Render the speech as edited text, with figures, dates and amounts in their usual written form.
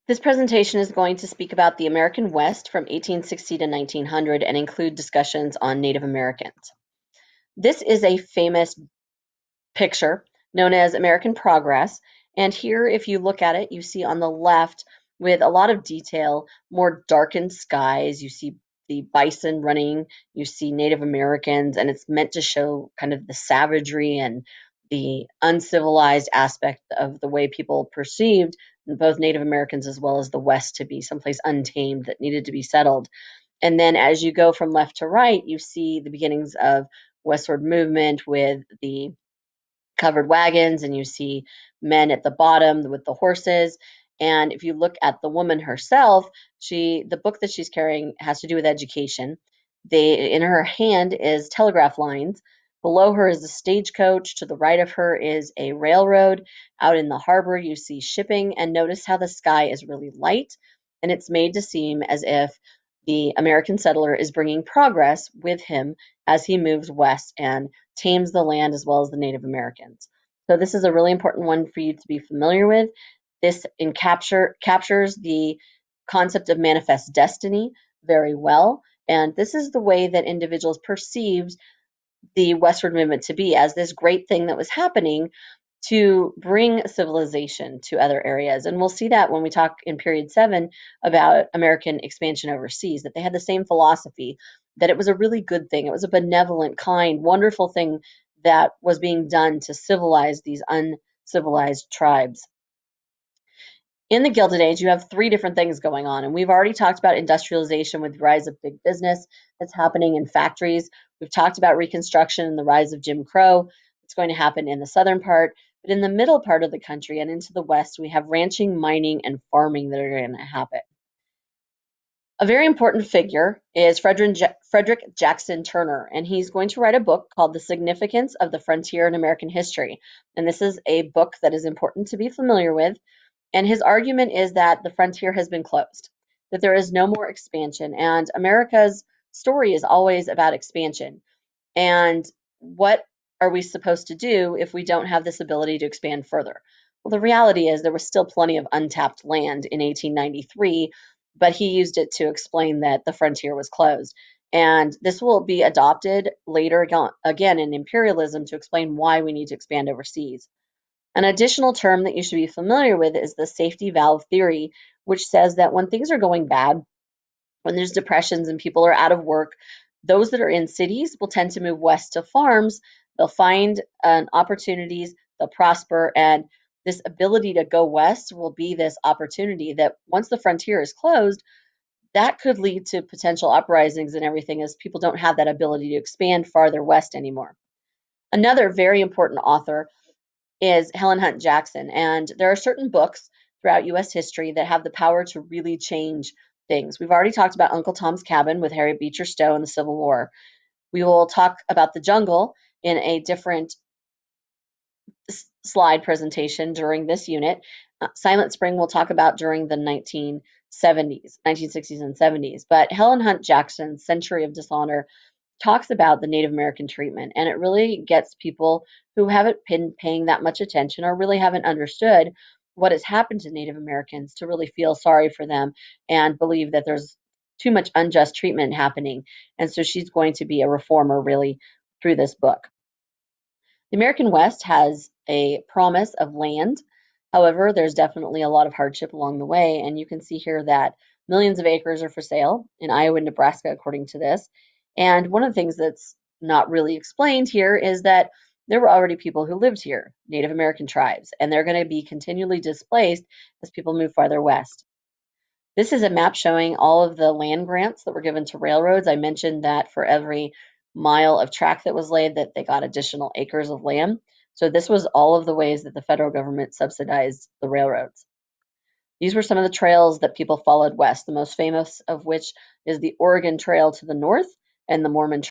This presentation is going to speak about the American West from 1860 to 1900 and include discussions on Native Americans. This is a famous picture known as American Progress. And here, if you look at it, you see on the left with a lot of detail, more darkened skies. You see the bison running, you see Native Americans, and it's meant to show kind of the savagery and the uncivilized aspect of the way people perceived both Native Americans as well as the West to be someplace untamed that needed to be settled. And then as you go from left to right, you see the beginnings of westward movement with the covered wagons, and you see men at the bottom with the horses. And if you look at the woman herself, the book that she's carrying has to do with education. In her hand is telegraph lines. Below her is a stagecoach. To the right of her is a railroad. Out in the harbor, you see shipping, and notice how the sky is really light, and it's made to seem as if the American settler is bringing progress with him as he moves west and tames the land as well as the Native Americans. So this is a really important one for you to be familiar with. This captures the concept of manifest destiny very well, and this is the way that individuals perceived the westward movement to be as this great thing that was happening to bring civilization to other areas. And we'll see that when we talk in period 7 about American expansion overseas, that they had the same philosophy, that it was a really good thing. It was a benevolent, kind, wonderful thing that was being done to civilize these uncivilized tribes. In the Gilded Age, you have three different things going on, and we've already talked about industrialization with the rise of big business that's happening in factories. We've talked about Reconstruction and the rise of Jim Crow. It's going to happen in the southern part, but in the middle part of the country and into the west, we have ranching, mining, and farming that are going to happen. A very important figure is Frederick Jackson Turner, and he's going to write a book called The Significance of the Frontier in American History. And this is a book that is important to be familiar with. And his argument is that the frontier has been closed, that there is no more expansion. And America's story is always about expansion. And what are we supposed to do if we don't have this ability to expand further? Well, the reality is there was still plenty of untapped land in 1893, but he used it to explain that the frontier was closed. And this will be adopted later again in imperialism to explain why we need to expand overseas. An additional term that you should be familiar with is the safety valve theory, which says that when things are going bad, when there's depressions and people are out of work, those that are in cities will tend to move west to farms. They'll find opportunities, they'll prosper, and this ability to go west will be this opportunity that once the frontier is closed, that could lead to potential uprisings and everything as people don't have that ability to expand farther west anymore. Another very important author is Helen Hunt Jackson. And there are certain books throughout US history that have the power to really change things. We've already talked about Uncle Tom's Cabin with Harriet Beecher Stowe in the Civil War. We will talk about The Jungle in a different slide presentation during this unit. Silent Spring we'll talk about during the 1960s and 70s. But Helen Hunt Jackson's Century of Dishonor talks about the Native American treatment, and it really gets people who haven't been paying that much attention or really haven't understood what has happened to Native Americans to really feel sorry for them and believe that there's too much unjust treatment happening. And so she's going to be a reformer really through this book. The American West has a promise of land. However, there's definitely a lot of hardship along the way, and you can see here that millions of acres are for sale in Iowa and Nebraska, according to this. And one of the things that's not really explained here is that there were already people who lived here, Native American tribes, and they're going to be continually displaced as people move farther west. This is a map showing all of the land grants that were given to railroads. I mentioned that for every mile of track that was laid, that they got additional acres of land. So this was all of the ways that the federal government subsidized the railroads. These were some of the trails that people followed west, the most famous of which is the Oregon Trail to the north and the Mormon